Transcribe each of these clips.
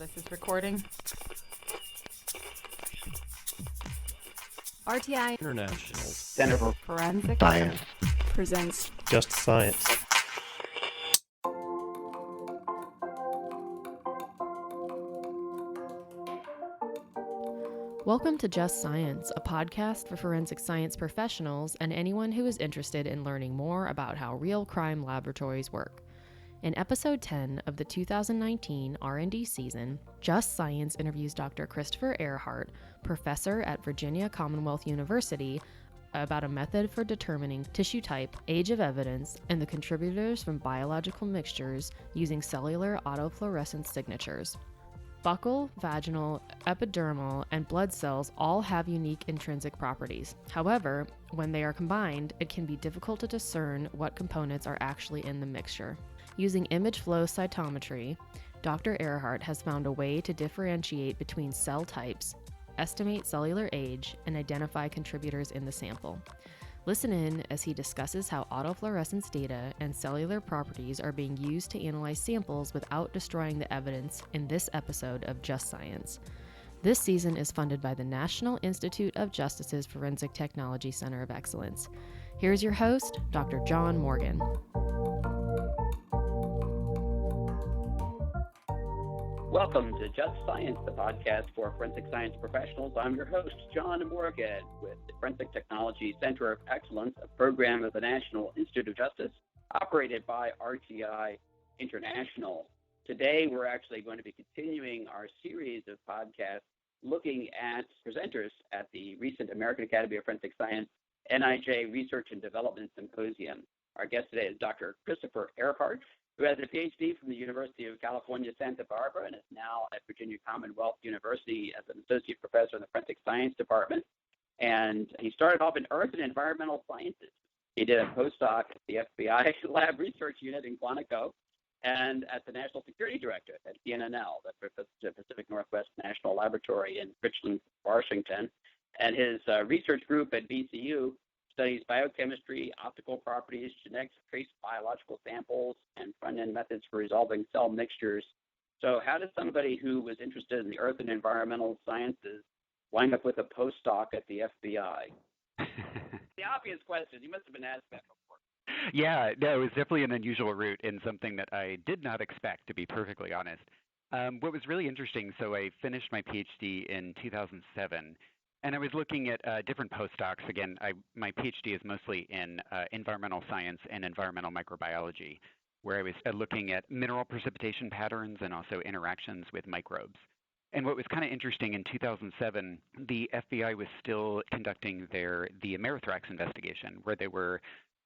This is recording. RTI International Center for Forensic Science presents Just Science. Welcome to Just Science, a podcast for forensic science professionals and anyone who is interested in learning more about how real crime laboratories work. In episode 10 of the 2019 R&D season, Just Science interviews Dr. Christopher Ehrhardt, professor at Virginia Commonwealth University, about a method for determining tissue type, age of evidence, and the contributors from biological mixtures using cellular autofluorescence signatures. Buccal, vaginal, epidermal, and blood cells all have unique intrinsic properties. However, when they are combined, it can be difficult to discern what components are actually in the mixture. Using Imaging Flow Cytometry, Dr. Ehrhardt has found a way to differentiate between cell types, estimate cellular age, and identify contributors in the sample. Listen in as he discusses how autofluorescence data and cellular properties are being used to analyze samples without destroying the evidence in this episode of Just Science. This season is funded by the National Institute of Justice's Forensic Technology Center of Excellence. Here's your host, Dr. John Morgan. Welcome to Just Science, the podcast for forensic science professionals. I'm your host, John Morgan, with the Forensic Technology Center of Excellence, a program of the National Institute of Justice, operated by RTI International. Today, we're actually going to be continuing our series of podcasts looking at presenters at the recent American Academy of Forensic Science NIJ Research and Development Symposium. Our guest today is Dr. Christopher Ehrhardt, who has a PhD from the University of California, Santa Barbara, and is now at Virginia Commonwealth University as an associate professor in the Forensic Science Department. And he started off in Earth and Environmental Sciences. He did a postdoc at the FBI Lab Research Unit in Quantico and at the National Security Directorate at PNNL, the Pacific Northwest National Laboratory in Richland, Washington. And his research group at VCU studies biochemistry, optical properties, genetics, trace biological samples, and front-end methods for resolving cell mixtures. So how does somebody who was interested in the earth and environmental sciences wind up with a postdoc at the FBI? The obvious question. You must have been asked that before. Yeah, no, it was definitely an unusual route and something that I did not expect, to be perfectly honest. What was really interesting, so I finished my PhD in 2007, and I was looking at different postdocs. Again, my PhD is mostly in environmental science and environmental microbiology, where I was looking at mineral precipitation patterns and also interactions with microbes. And what was kind of interesting, in 2007, the FBI was still conducting the Amerithrax investigation, where they were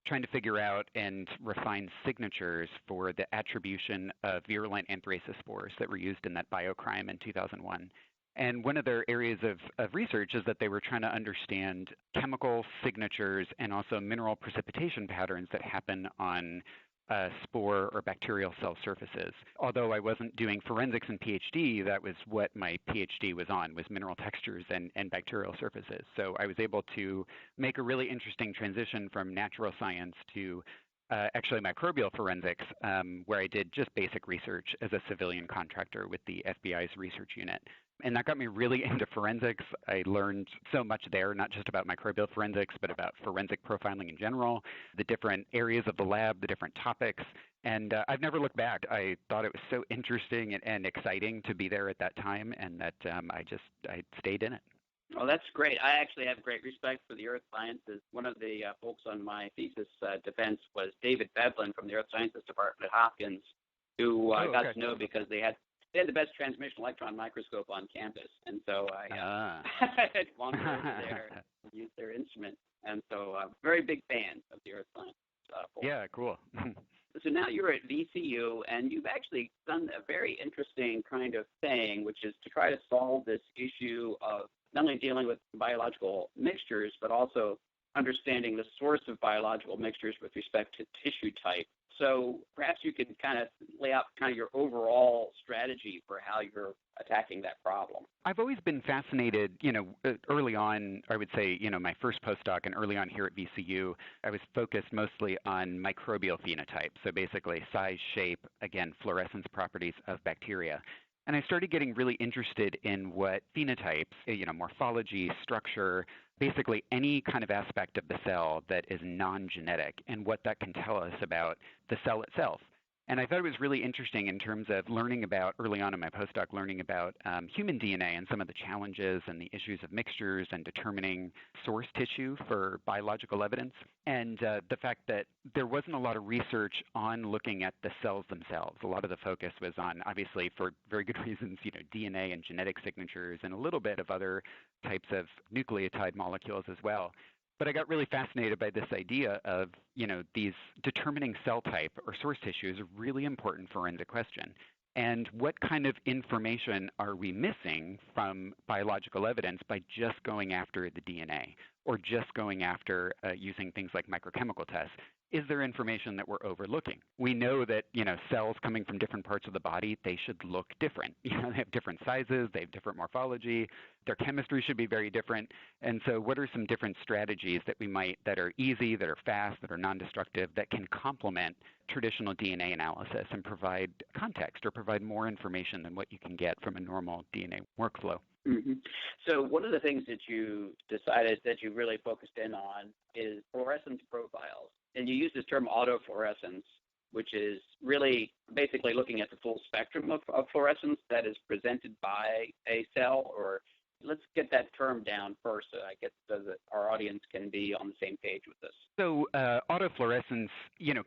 trying to figure out and refine signatures for the attribution of virulent anthracis spores that were used in that biocrime in 2001. And one of their areas of research is that they were trying to understand chemical signatures and also mineral precipitation patterns that happen on spore or bacterial cell surfaces. Although I wasn't doing forensics in PhD, that was what my PhD was on, was mineral textures and bacterial surfaces. So I was able to make a really interesting transition from natural science to actually microbial forensics, where I did just basic research as a civilian contractor with the FBI's research unit. And that got me really into forensics. I learned so much there, not just about microbial forensics, but about forensic profiling in general, the different areas of the lab, the different topics. And I've never looked back. I thought it was so interesting and exciting to be there at that time, and that I stayed in it. Well, that's great. I actually have great respect for the earth sciences. One of the folks on my thesis defense was David Bevlin from the Earth Sciences Department at Hopkins, who I got to know because they had the best transmission electron microscope on campus. And so I had wandered over there and used their instrument. And so I'm very big fan of the earth science. Yeah, cool. So now you're at VCU, and you've actually done a very interesting kind of thing, which is to try to solve this issue of not only dealing with biological mixtures, but also understanding the source of biological mixtures with respect to tissue type. So perhaps you could kind of lay out kind of your overall strategy for how you're attacking that problem. I've always been fascinated, early on, I would say, my first postdoc and early on here at VCU, I was focused mostly on microbial phenotype. So basically size, shape, again, fluorescence properties of bacteria. And I started getting really interested in what phenotypes, morphology, structure, basically any kind of aspect of the cell that is non-genetic and what that can tell us about the cell itself. And I thought it was really interesting in terms of learning about, early on in my postdoc, learning about human DNA and some of the challenges and the issues of mixtures and determining source tissue for biological evidence. And the fact that there wasn't a lot of research on looking at the cells themselves. A lot of the focus was on, obviously, for very good reasons, DNA and genetic signatures and a little bit of other types of nucleotide molecules as well. But I got really fascinated by this idea of, these determining cell type or source tissue is a really important forensic question. And what kind of information are we missing from biological evidence by just going after the DNA or just going after using things like microchemical tests? Is there information that we're overlooking? We know that, cells coming from different parts of the body, they should look different. They have different sizes, they have different morphology, their chemistry should be very different. And so what are some different strategies that are easy, that are fast, that are non-destructive, that can complement traditional DNA analysis and provide context or provide more information than what you can get from a normal DNA workflow? Mm-hmm. So one of the things that you decided that you really focused in on is fluorescence profiles. And you use this term autofluorescence, which is really basically looking at the full spectrum of fluorescence that is presented by a cell. Or let's get that term down first so that our audience can be on the same page with this. So autofluorescence,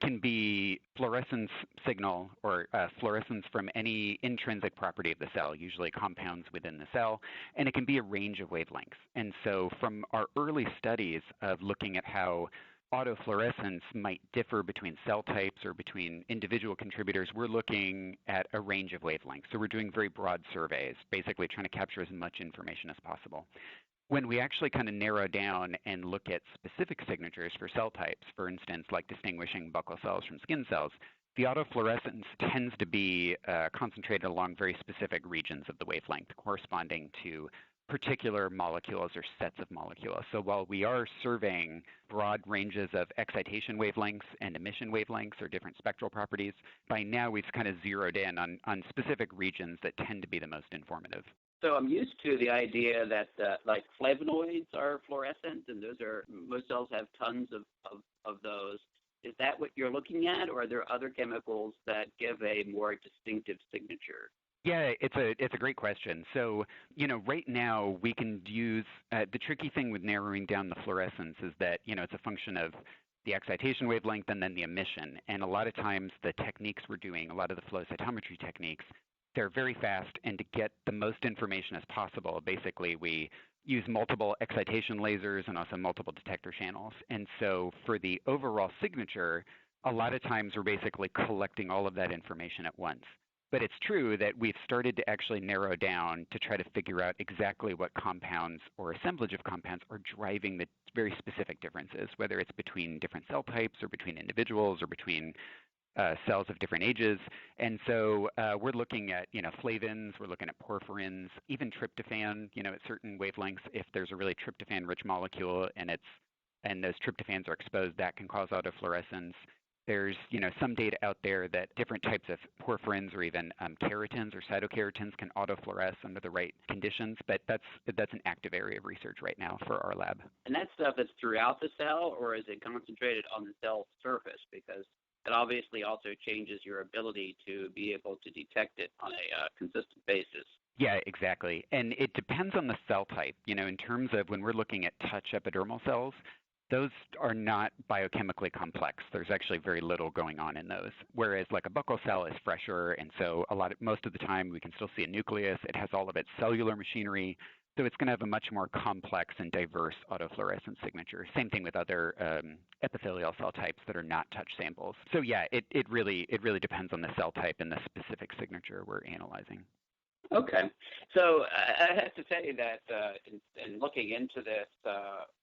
can be fluorescence signal or fluorescence from any intrinsic property of the cell, usually compounds within the cell, and it can be a range of wavelengths. And so from our early studies of looking at how autofluorescence might differ between cell types or between individual contributors, we're looking at a range of wavelengths. So we're doing very broad surveys, basically trying to capture as much information as possible. When we actually kind of narrow down and look at specific signatures for cell types, for instance, like distinguishing Buccal cells from skin cells, the autofluorescence tends to be concentrated along very specific regions of the wavelength corresponding to particular molecules or sets of molecules. So while we are surveying broad ranges of excitation wavelengths and emission wavelengths or different spectral properties, by now we've kind of zeroed in on specific regions that tend to be the most informative. So I'm used to the idea that like flavonoids are fluorescent, and most cells have tons of those. Is that what you're looking at, or are there other chemicals that give a more distinctive signature? Yeah, it's a great question. So, right now we can use the tricky thing with narrowing down the fluorescence is that, it's a function of the excitation wavelength and then the emission. And a lot of times the techniques we're doing, a lot of the flow cytometry techniques, they're very fast. And to get the most information as possible, basically we use multiple excitation lasers and also multiple detector channels. And so for the overall signature, a lot of times we're basically collecting all of that information at once. But it's true that we've started to actually narrow down to try to figure out exactly what compounds or assemblage of compounds are driving the very specific differences, whether it's between different cell types or between individuals or between cells of different ages. And so we're looking at, flavins, we're looking at porphyrins, even tryptophan, at certain wavelengths. If there's a really tryptophan-rich molecule and those tryptophans are exposed, that can cause autofluorescence. There's, some data out there that different types of porphyrins or even keratins or cytokeratins can autofluoresce under the right conditions, but that's an active area of research right now for our lab. And that stuff is throughout the cell, or is it concentrated on the cell surface? Because it obviously also changes your ability to be able to detect it on a consistent basis. Yeah, exactly. And it depends on the cell type. In terms of when we're looking at touch epidermal cells, those are not biochemically complex. There's actually very little going on in those. Whereas like a Buccal cell is fresher, and so most of the time we can still see a nucleus. It has all of its cellular machinery, so it's going to have a much more complex and diverse autofluorescence signature. Same thing with other epithelial cell types that are not touch samples. So yeah, it really depends on the cell type and the specific signature we're analyzing. Okay. So I have to say that in looking into this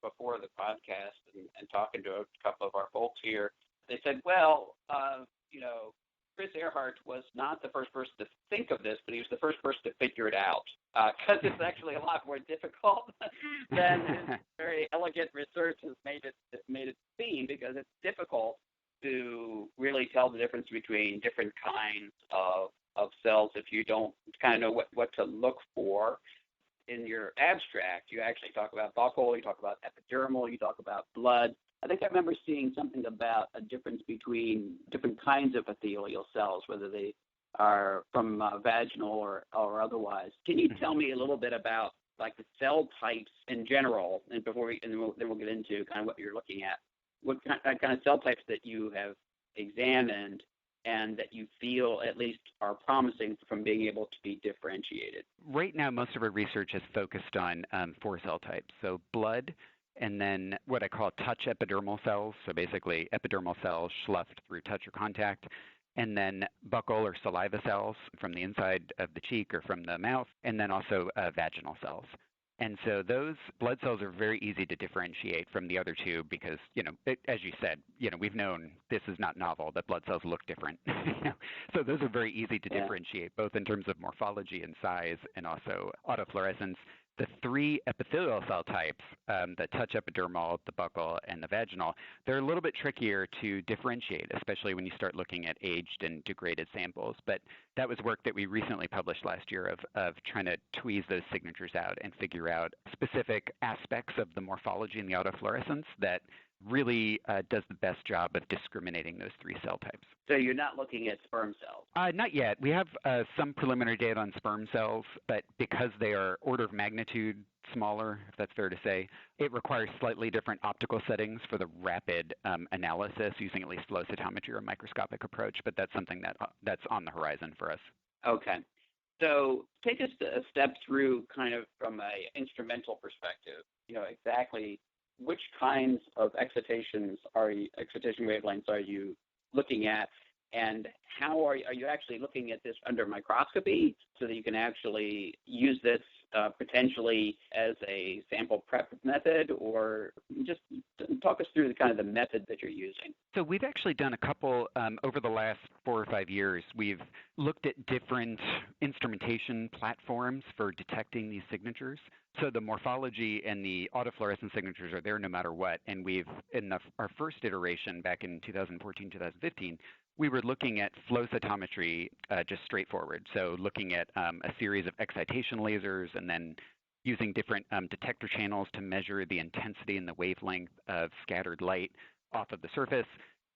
before the podcast and talking to a couple of our folks here, they said, well, Chris Ehrhardt was not the first person to think of this, but he was the first person to figure it out, because it's actually a lot more difficult than his very elegant research has made it seem, because it's difficult to really tell the difference between different kinds of of cells if you don't kind of know what to look for. In your abstract, you actually talk about buccal, you talk about epidermal, you talk about blood. I think I remember seeing something about a difference between different kinds of epithelial cells, whether they are from vaginal or otherwise. Can you tell me a little bit about like the cell types in general, and then we'll get into kind of what you're looking at. What kind of cell types that you have examined and that you feel at least are promising from being able to be differentiated? Right now, most of our research is focused on 4 cell types. So blood, and then what I call touch epidermal cells, so basically epidermal cells sloughed through touch or contact, and then buccal or saliva cells from the inside of the cheek or from the mouth, and then also vaginal cells. And so those blood cells are very easy to differentiate from the other two because, as you said, we've known this is not novel, that blood cells look different. So those are very easy to differentiate, both in terms of morphology and size and also autofluorescence. The 3 epithelial cell types, the touch epidermal, the buccal, and the vaginal, they're a little bit trickier to differentiate, especially when you start looking at aged and degraded samples. But that was work that we recently published last year of trying to tweeze those signatures out and figure out specific aspects of the morphology and the autofluorescence that really does the best job of discriminating those 3 cell types. So you're not looking at sperm cells? Not yet. We have some preliminary data on sperm cells, but because they are order of magnitude smaller, if that's fair to say, it requires slightly different optical settings for the rapid analysis using at least flow cytometry or a microscopic approach, but that's something that's on the horizon for us. Okay. So take us a step through kind of from an instrumental perspective, exactly which kinds of excitation wavelengths are you looking at, and how are you actually looking at this under microscopy so that you can actually use this potentially as a sample prep method, or just talk us through the method that you're using? So we've actually done a couple over the last 4 or 5 years. We've looked at different instrumentation platforms for detecting these signatures. So the morphology and the autofluorescence signatures are there no matter what. And our first iteration back in 2014, 2015, we were looking at flow cytometry just straightforward. So looking at a series of excitation lasers and then using different detector channels to measure the intensity and the wavelength of scattered light off of the surface.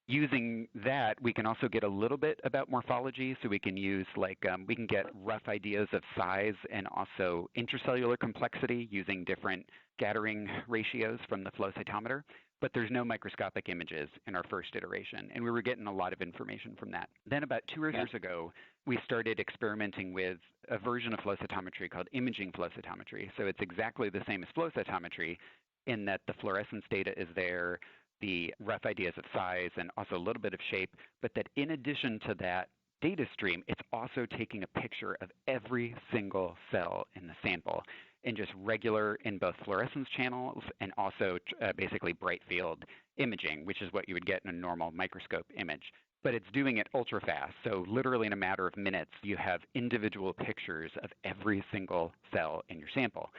Using that, we can also get a little bit about morphology, so we can use we can get rough ideas of size and also intracellular complexity using different scattering ratios from the flow cytometer. But there's no microscopic images in our first iteration, and we were getting a lot of information from that. Then about 2 years ago, we started experimenting with a version of flow cytometry called Imaging Flow Cytometry. So it's exactly the same as flow cytometry in that the fluorescence data is there, the rough ideas of size, and also a little bit of shape, but that in addition to that data stream, it's also taking a picture of every single cell in the sample in just regular in both fluorescence channels and also basically bright field imaging, which is what you would get in a normal microscope image. But it's doing it ultra fast. So literally in a matter of minutes, you have individual pictures of every single cell in your sample.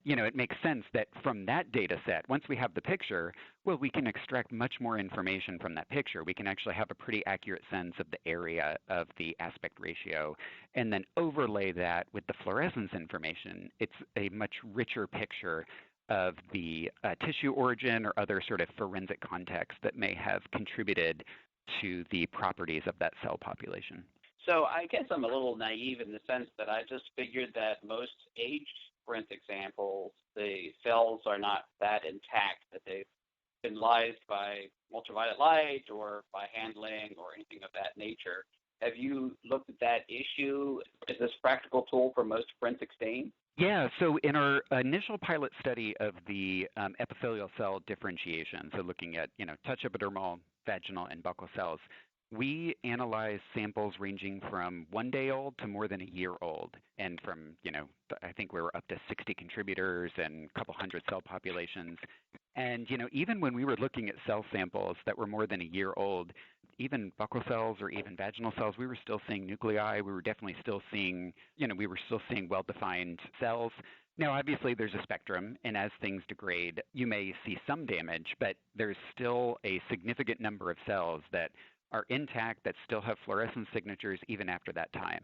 It makes sense that from that data set, once we have the picture, well, we can extract much more information from that picture. We can actually have a pretty accurate sense of the area of the aspect ratio, and then overlay that with the fluorescence information. It's a much richer picture of the tissue origin or other sort of forensic context that may have contributed to the properties of that cell population. So I guess I'm a little naive in the sense that I just figured that most aged forensic samples, the cells are not that intact, that they've been lysed by ultraviolet light or by handling or anything of that nature. Have you looked at that issue? Is this a practical tool for most forensic stain? Yeah, so in our initial pilot study of the epithelial cell differentiation, so looking at touch epidermal, vaginal, and buccal cells, we analyzed samples ranging from 1 day old to more than a year old. And from, I think we were up to 60 contributors and a couple hundred cell populations. And, even when we were looking at cell samples that were more than a year old, even buccal cells or even vaginal cells, we were still seeing nuclei. We were definitely still seeing, well-defined cells. Now, obviously, there's a spectrum, and as things degrade, you may see some damage, but there's still a significant number of cells that are intact, that still have fluorescence signatures even after that time.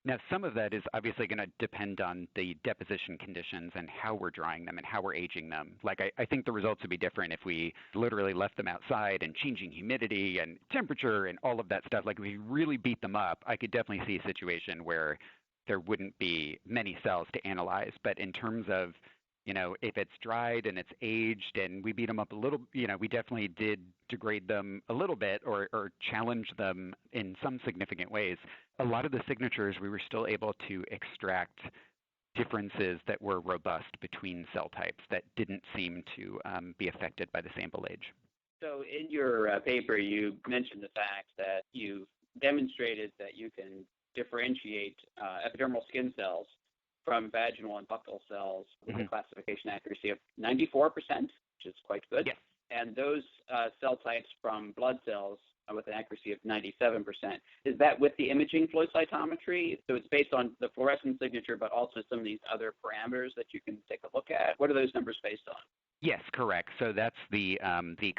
Now, some of that is obviously going to depend on the deposition conditions and how we're drying them and how we're aging them. Like, I think the results would be different if we literally left them outside and changing humidity and temperature and all of that stuff. Like, if we really beat them up, I could definitely see a situation where there wouldn't be many cells to analyze. But in terms of, if it's dried and it's aged and we beat them up a little, we definitely did degrade them a little bit or challenge them in some significant ways. A lot of the signatures, we were still able to extract differences that were robust between cell types that didn't seem to be affected by the sample age. So in your paper, you mentioned the fact that you demonstrated that you can differentiate epidermal skin cells from vaginal and buccal cells with a classification accuracy of 94%, which is quite good. Yes. And those cell types from blood cells with an accuracy of 97%. Is that with the imaging flow cytometry? So it's based on the fluorescence signature, but also some of these other parameters that you can take a look at. What are those numbers based on? Yes, correct. So that's the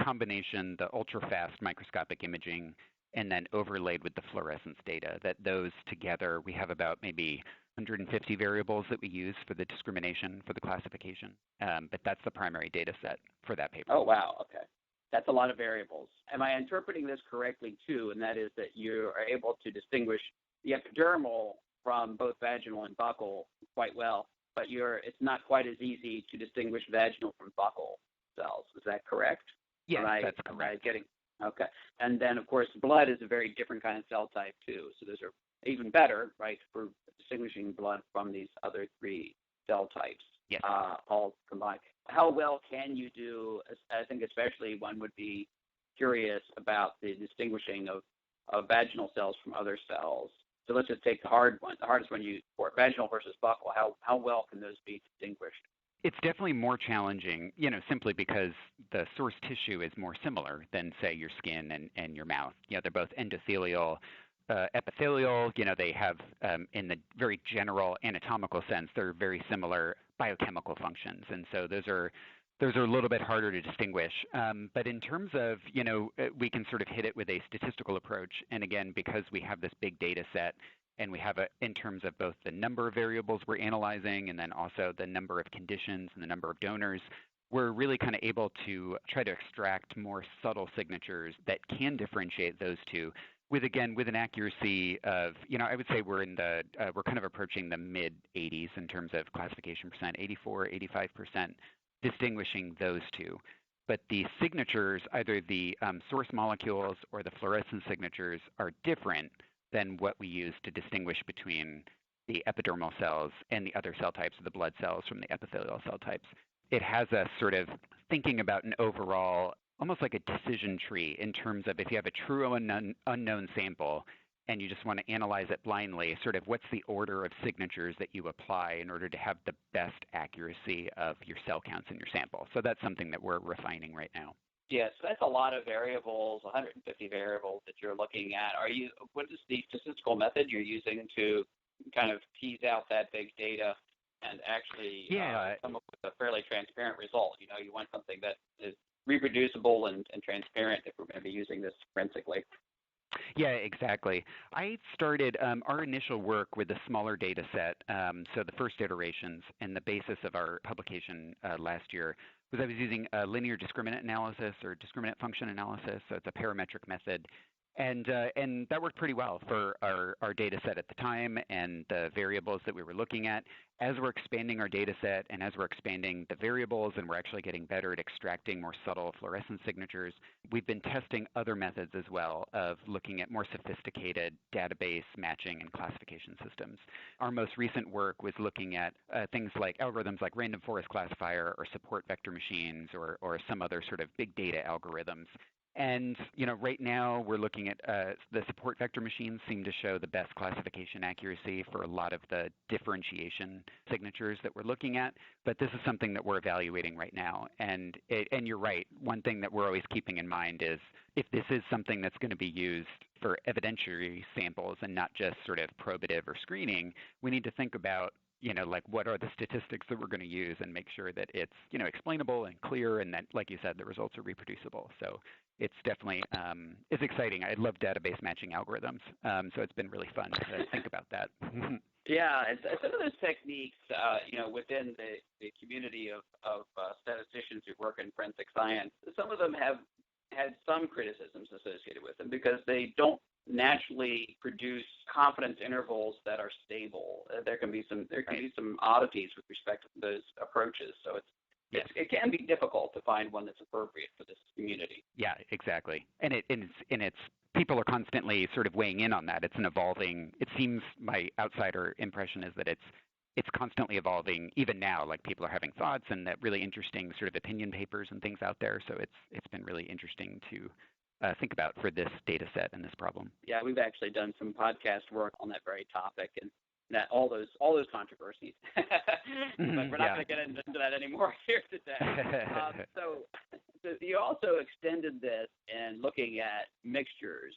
combination, the ultra-fast microscopic imaging, and then overlaid with the fluorescence data. That those together, we have about maybe 150 variables that we use for the discrimination for the classification. But that's the primary data set for that paper. Oh, wow. Okay. That's a lot of variables. Am I interpreting this correctly, too? And that is that you are able to distinguish the epidermal from both vaginal and buccal quite well, but it's not quite as easy to distinguish vaginal from buccal cells. Is that correct? Yes, that's correct. Okay. And then, of course, blood is a very different kind of cell type, too. So those are even better, right, for distinguishing blood from these other three cell types, yes. All combined. How well can you do? I think especially one would be curious about the distinguishing of vaginal cells from other cells. So let's just take the hardest one, for vaginal versus buccal. How well can those be distinguished? It's definitely more challenging, simply because the source tissue is more similar than, say, your skin and your mouth. They're both endothelial, epithelial. They have, in the very general anatomical sense, they're very similar biochemical functions, and so those are a little bit harder to distinguish. But in terms of, we can sort of hit it with a statistical approach, and again, because we have this big data set, and we have in terms of both the number of variables we're analyzing and then also the number of conditions and the number of donors, we're really kind of able to try to extract more subtle signatures that can differentiate those two with an accuracy of, I would say we're kind of approaching the mid 80s in terms of classification percent, 84, 85%, distinguishing those two. But the signatures, either the source molecules or the fluorescence signatures, are different than what we use to distinguish between the epidermal cells and the other cell types of the blood cells from the epithelial cell types. It has us sort of thinking about an overall, almost like a decision tree in terms of if you have a true unknown sample and you just want to analyze it blindly, sort of what's the order of signatures that you apply in order to have the best accuracy of your cell counts in your sample. So that's something that we're refining right now. Yes, that's a lot of variables, 150 variables that you're looking at. What is the statistical method you're using to kind of tease out that big data and actually come up with a fairly transparent result? You want something that is reproducible and transparent if we're going to be using this forensically. Yeah, exactly. I started our initial work with a smaller data set, so the first iterations, and the basis of our publication last year was I was using a linear discriminant analysis or discriminant function analysis, so it's a parametric method. And that worked pretty well for our data set at the time and the variables that we were looking at. As we're expanding our data set and as we're expanding the variables and we're actually getting better at extracting more subtle fluorescence signatures, we've been testing other methods as well of looking at more sophisticated database matching and classification systems. Our most recent work was looking at things like algorithms like random forest classifier or support vector machines or some other sort of big data algorithms. And, right now we're looking at the support vector machines seem to show the best classification accuracy for a lot of the differentiation signatures that we're looking at. But this is something that we're evaluating right now. And you're right. One thing that we're always keeping in mind is if this is something that's going to be used for evidentiary samples and not just sort of probative or screening, we need to think about like what are the statistics that we're going to use and make sure that it's, explainable and clear and that, like you said, the results are reproducible. So it's definitely, it's exciting. I love database matching algorithms. So it's been really fun to think about that. Yeah, and some of those techniques, within the community of statisticians who work in forensic science, some of them have had some criticisms associated with them because they don't naturally produce confidence intervals that are stable. There can be some oddities with respect to those approaches. So it can be difficult to find one that's appropriate for this community. Yeah, exactly. And it's people are constantly sort of weighing in on that. It's an evolving. It seems my outsider impression is that it's constantly evolving. Even now, like people are having thoughts and that really interesting sort of opinion papers and things out there. So it's been really interesting to think about for this data set and this problem. Yeah, we've actually done some podcast work on that very topic and that all those controversies. But we're not going to get into that anymore here today. So you also extended this in looking at mixtures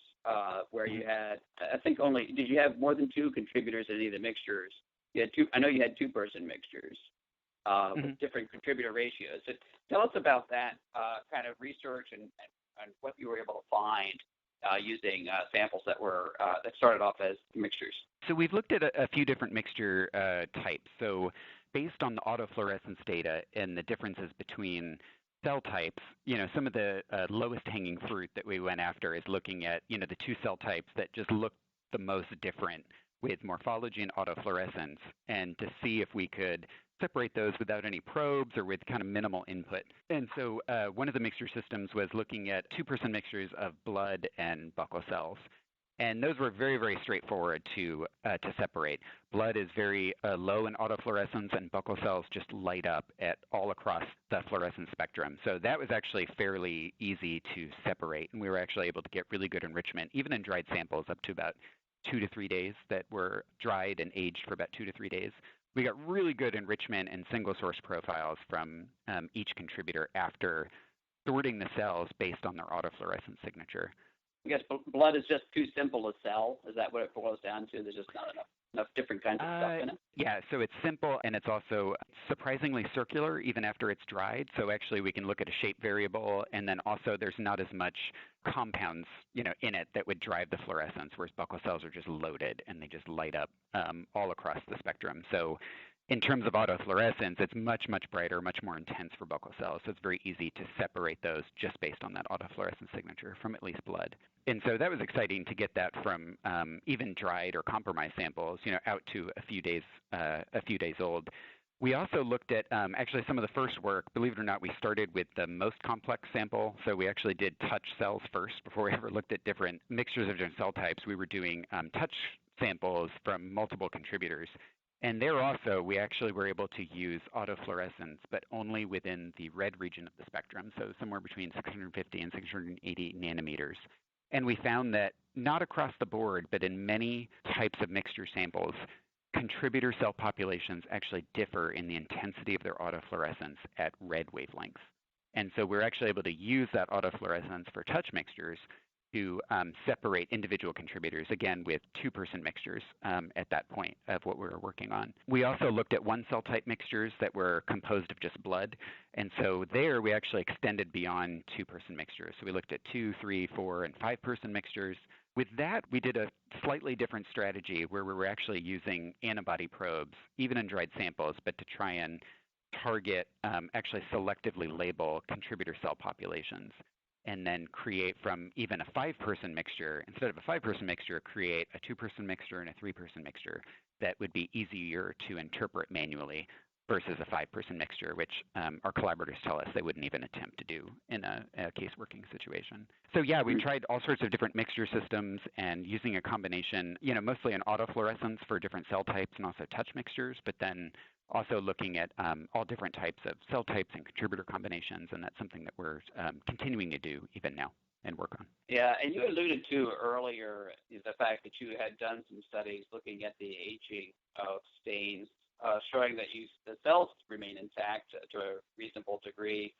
where you had, I think did you have more than two contributors in any of the mixtures? You had two. I know you had two-person mixtures with different contributor ratios. So tell us about that kind of research and what you were able to find using samples that started off as mixtures. So we've looked at a few different mixture types. So based on the autofluorescence data and the differences between cell types, some of the lowest hanging fruit that we went after is looking at, the two cell types that just look the most different with morphology and autofluorescence, and to see if we could separate those without any probes or with kind of minimal input. And so one of the mixture systems was looking at two-person mixtures of blood and buccal cells. And those were very, very straightforward to separate. Blood is very low in autofluorescence, and buccal cells just light up all across the fluorescence spectrum. So that was actually fairly easy to separate, and we were actually able to get really good enrichment, even in dried samples up to about 2 to 3 days that were dried and aged for about 2 to 3 days. We got really good enrichment and single source profiles from each contributor after sorting the cells based on their autofluorescence signature. I guess blood is just too simple a cell. Is that what it boils down to? There's just not enough different kinds of stuff in it? Yeah, so it's simple and it's also surprisingly circular even after it's dried. So actually we can look at a shape variable, and then also there's not as much compounds in it that would drive the fluorescence, whereas buccal cells are just loaded and they just light up all across the spectrum. So in terms of autofluorescence, it's much, much brighter, much more intense for buccal cells. So it's very easy to separate those just based on that autofluorescence signature from at least blood. And so that was exciting to get that from even dried or compromised samples, out to a few days old. We also looked at actually some of the first work. Believe it or not, we started with the most complex sample. So we actually did touch cells first before we ever looked at different mixtures of different cell types. We were doing touch samples from multiple contributors. And there also, we actually were able to use autofluorescence, but only within the red region of the spectrum, so somewhere between 650 and 680 nanometers. And we found that not across the board, but in many types of mixture samples, contributor cell populations actually differ in the intensity of their autofluorescence at red wavelengths. And so we're actually able to use that autofluorescence for touch mixtures to separate individual contributors, again, with two-person mixtures at that point of what we were working on. We also looked at one-cell type mixtures that were composed of just blood. And so there we actually extended beyond two-person mixtures. So we looked at 2, 3, 4, and 5-person mixtures. With that, we did a slightly different strategy where we were actually using antibody probes, even in dried samples, but to try and target, actually selectively label contributor cell populations, and then create from even a 5-person mixture, instead of a 5-person mixture, create a 2-person mixture and a 3-person mixture that would be easier to interpret manually versus a 5-person mixture, which our collaborators tell us they wouldn't even attempt to do in a case working situation. So yeah, we tried all sorts of different mixture systems and using a combination, mostly an autofluorescence for different cell types and also touch mixtures, but then also looking at all different types of cell types and contributor combinations, and that's something that we're continuing to do even now and work on. Yeah, and you alluded to earlier the fact that you had done some studies looking at the aging of stains, showing that the cells remain intact to a reasonable degree,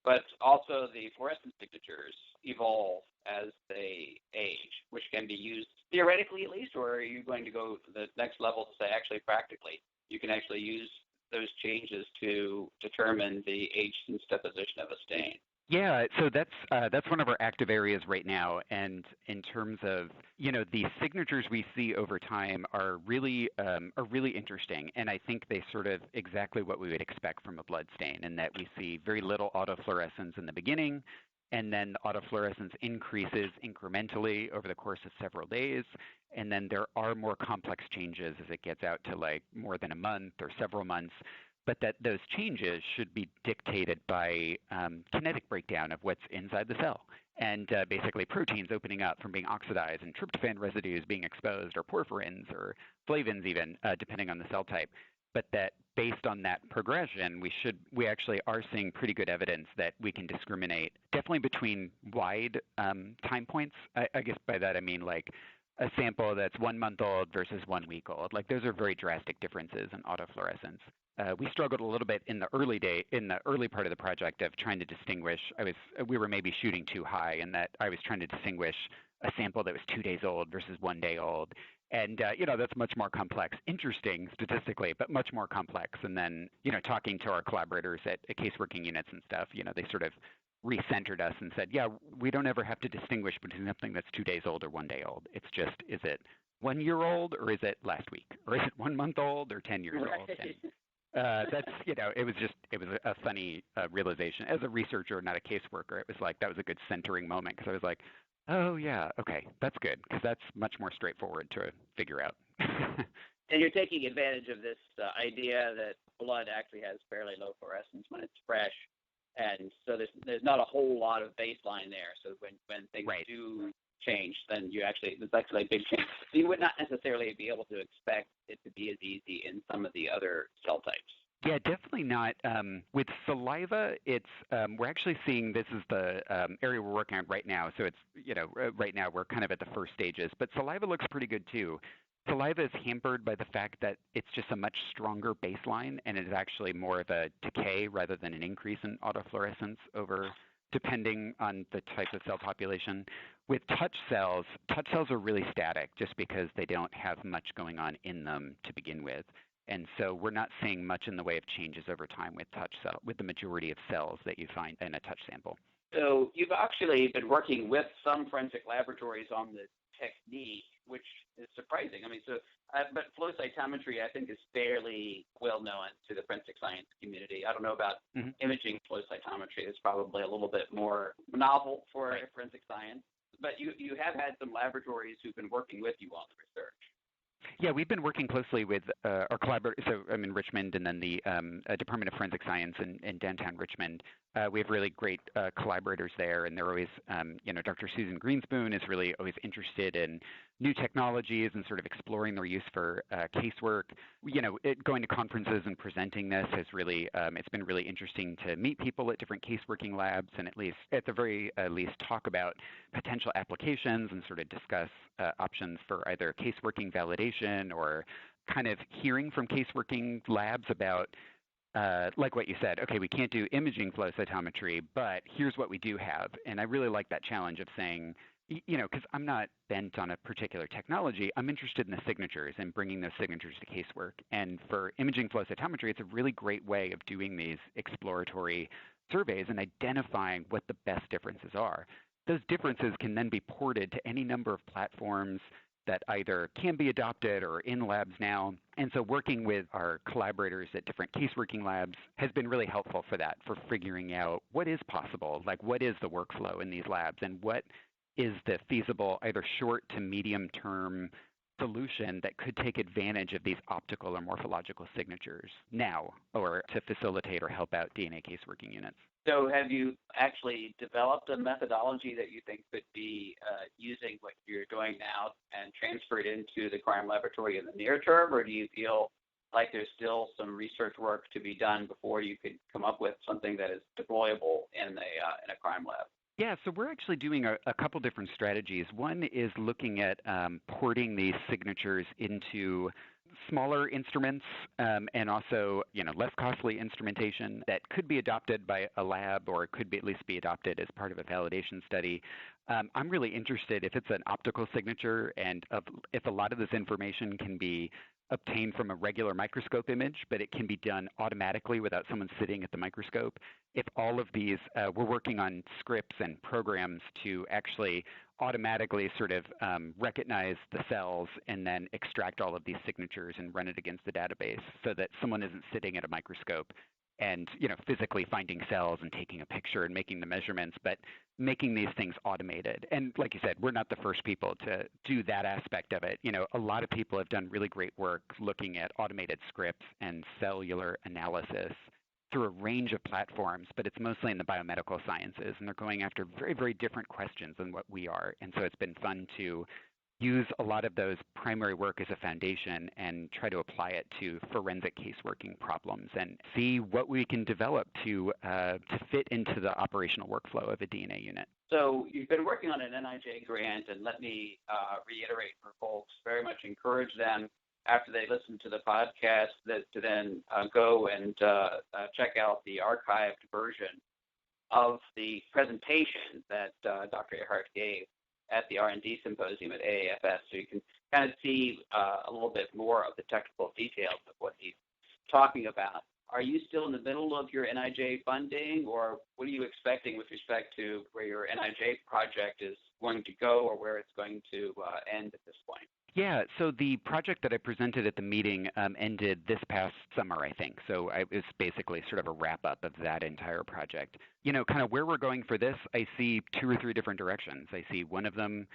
but also the fluorescence signatures evolve as they age, which can be used theoretically at least, or are you going to go to the next level to say actually practically? you can actually use those changes to determine the age since deposition of a stain. Yeah, so that's one of our active areas right now, and in terms of the signatures we see over time are really interesting, and I think they sort of exactly what we would expect from a blood stain, in that we see very little autofluorescence in the beginning, and then the autofluorescence increases incrementally over the course of several days, and then there are more complex changes as it gets out to like more than a month or several months. But that those changes should be dictated by kinetic breakdown of what's inside the cell, and basically proteins opening up from being oxidized and tryptophan residues being exposed, or porphyrins or flavins even, depending on the cell type. But that based on that progression, we actually are seeing pretty good evidence that we can discriminate definitely between wide time points. I guess by that I mean like a sample that's 1 month old versus 1 week old. Like those are very drastic differences in autofluorescence. We struggled a little bit in the early part of the project of trying to distinguish. We were maybe shooting too high, in that I was trying to distinguish a sample that was 2 days old versus 1 day old. And, that's much more complex, interesting statistically, but much more complex. And then, talking to our collaborators at caseworking units and stuff, they sort of recentered us and said, yeah, we don't ever have to distinguish between something that's 2 days old or 1 day old. It's just, is it 1 year old or is it last week? Or is it 1 month old or 10 years old? And, that's, it was a funny realization. As a researcher, not a caseworker, it was like, that was a good centering moment, because I was like, oh yeah, okay, that's good, because that's much more straightforward to figure out. And you're taking advantage of this idea that blood actually has fairly low fluorescence when it's fresh, and so there's not a whole lot of baseline there. So when things do change, then there's actually a big change. So you would not necessarily be able to expect it to be as easy in some of the other cell types. Yeah, definitely not. With saliva, it's we're actually seeing, this is the area we're working on right now. So it's, right now we're kind of at the first stages, but saliva looks pretty good too. Saliva is hampered by the fact that it's just a much stronger baseline, and it is actually more of a decay rather than an increase in autofluorescence depending on the type of cell population. With touch cells are really static just because they don't have much going on in them to begin with. And so we're not seeing much in the way of changes over time with the majority of cells that you find in a touch sample. So you've actually been working with some forensic laboratories on the technique, which is surprising. I mean, but flow cytometry, I think, is fairly well known to the forensic science community. I don't know about imaging flow cytometry. It's probably a little bit more novel for forensic science. But you have had some laboratories who've been working with you on the research. Yeah, we've been working closely with our collaborators. So I'm in Richmond, and then the Department of Forensic Science in downtown Richmond. We have really great collaborators there, and they're always, Dr. Susan Greenspoon is really always interested in new technologies and sort of exploring their use for casework. Going to conferences and presenting this has really, it's been really interesting to meet people at different caseworking labs, and at the very least talk about potential applications and sort of discuss options for either caseworking validation or kind of hearing from caseworking labs about like what you said, okay, we can't do imaging flow cytometry, but here's what we do have. And I really like that challenge of saying, because I'm not bent on a particular technology, I'm interested in the signatures and bringing those signatures to casework. And for imaging flow cytometry, it's a really great way of doing these exploratory surveys and identifying what the best differences are. Those differences can then be ported to any number of platforms that either can be adopted or in labs now. And so working with our collaborators at different caseworking labs has been really helpful for that, for figuring out what is possible, like what is the workflow in these labs, and what is the feasible either short to medium term solution that could take advantage of these optical or morphological signatures now, or to facilitate or help out DNA caseworking units. So have you actually developed a methodology that you think could be using what you're doing now and transfer it into the crime laboratory in the near term, or do you feel like there's still some research work to be done before you could come up with something that is deployable in a crime lab? Yeah, so we're actually doing a couple different strategies. One is looking at porting these signatures into smaller instruments and also, less costly instrumentation that could be adopted by a lab, or it could be at least be adopted as part of a validation study. I'm really interested if it's an optical signature, and if a lot of this information can be obtained from a regular microscope image, but it can be done automatically without someone sitting at the microscope. If all of these, we're working on scripts and programs to actually automatically sort of recognize the cells and then extract all of these signatures and run it against the database so that someone isn't sitting at a microscope and physically finding cells and taking a picture and making the measurements, but making these things automated. And like you said, we're not the first people to do that aspect of it. A lot of people have done really great work looking at automated scripts and cellular analysis through a range of platforms, but it's mostly in the biomedical sciences, and they're going after very, very different questions than what we are. And so it's been fun to use a lot of those primary work as a foundation and try to apply it to forensic caseworking problems and see what we can develop to fit into the operational workflow of a DNA unit. So you've been working on an NIJ grant, and let me reiterate for folks, very much encourage them after they listen to the podcast to then go and check out the archived version of the presentation that Dr. Ehrhardt gave at the R&D Symposium at AAFS, so you can kind of see a little bit more of the technical details of what he's talking about. Are you still in the middle of your NIJ funding, or what are you expecting with respect to where your NIJ project is going to go or where it's going to end at this point? Yeah, so the project that I presented at the meeting ended this past summer, I think. So it was basically sort of a wrap-up of that entire project. Kind of where we're going for this, I see 2 or 3 different directions. I see one of them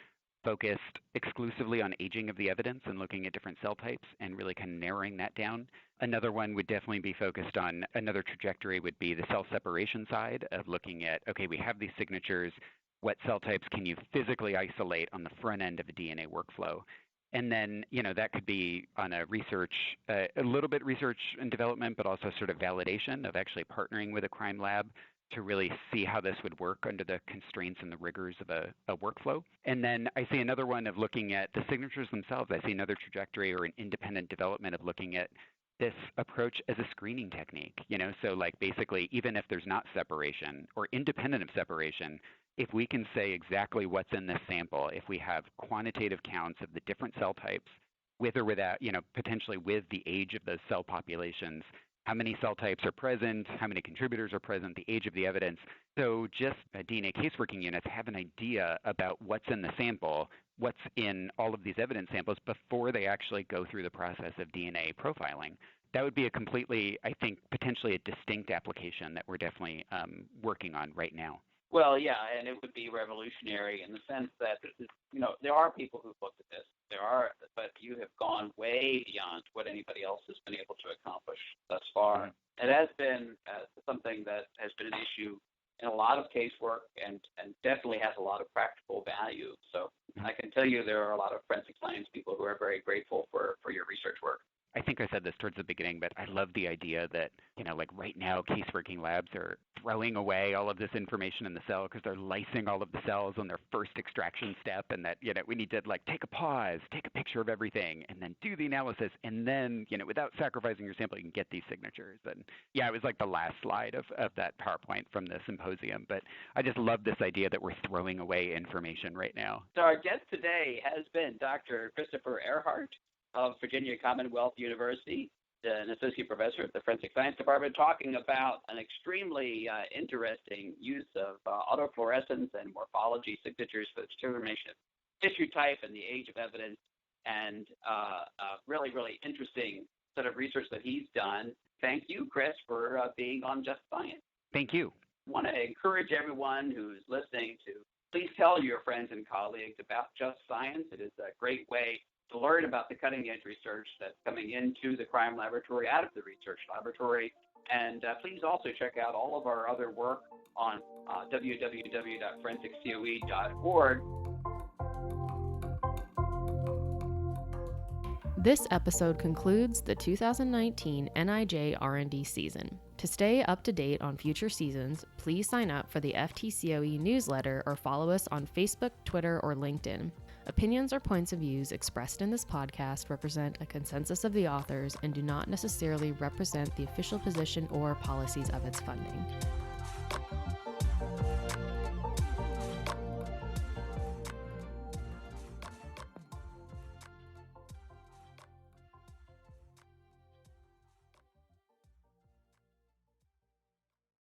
focused exclusively on aging of the evidence and looking at different cell types and really kind of narrowing that down. Another one would definitely be focused on, another trajectory would be the cell separation side of looking at, okay, we have these signatures, what cell types can you physically isolate on the front end of a DNA workflow? And then, that could be on a research, a little bit research and development, but also sort of validation of actually partnering with a crime lab to really see how this would work under the constraints and the rigors of a workflow. And then I see another one of looking at the signatures themselves. I see another trajectory or an independent development of looking at this approach as a screening technique, so like basically even if there's not separation or independent of separation, if we can say exactly what's in this sample, if we have quantitative counts of the different cell types with or without, potentially with the age of those cell populations, how many cell types are present, how many contributors are present, the age of the evidence. So just DNA caseworking units have an idea about what's in the sample, what's in all of these evidence samples before they actually go through the process of DNA profiling. That would be a completely, I think, potentially a distinct application that we're definitely working on right now. Well, yeah, and it would be revolutionary in the sense that, there are people who've looked at this. But you have gone way beyond what anybody else has been able to accomplish thus far. Mm-hmm. It has been something that has been an issue in a lot of casework and definitely has a lot of practical value. So I can tell you there are a lot of forensic science people who are very grateful for your research work. I think I said this towards the beginning, but I love the idea that, like right now, caseworking labs are throwing away all of this information in the cell because they're lysing all of the cells on their first extraction step, and that, we need to take a pause, take a picture of everything, and then do the analysis, and then, without sacrificing your sample, you can get these signatures. And yeah, it was like the last slide of that PowerPoint from the symposium, but I just love this idea that we're throwing away information right now. So our guest today has been Dr. Christopher Ehrhardt of Virginia Commonwealth University, an associate professor at the Forensic Science Department, talking about an extremely interesting use of autofluorescence and morphology signatures for the determination of tissue type and the age of evidence, and really, really interesting set of research that he's done. Thank you, Chris, for being on Just Science. Thank you. I want to encourage everyone who's listening to please tell your friends and colleagues about Just Science. It is a great way to learn about the cutting-edge research that's coming into the crime laboratory, out of the research laboratory. And please also check out all of our other work on www.forensiccoe.org. This episode concludes the 2019 NIJ R&D season. To stay up to date on future seasons, please sign up for the FTCOE newsletter or follow us on Facebook, Twitter, or LinkedIn. Opinions or points of views expressed in this podcast represent a consensus of the authors and do not necessarily represent the official position or policies of its funding.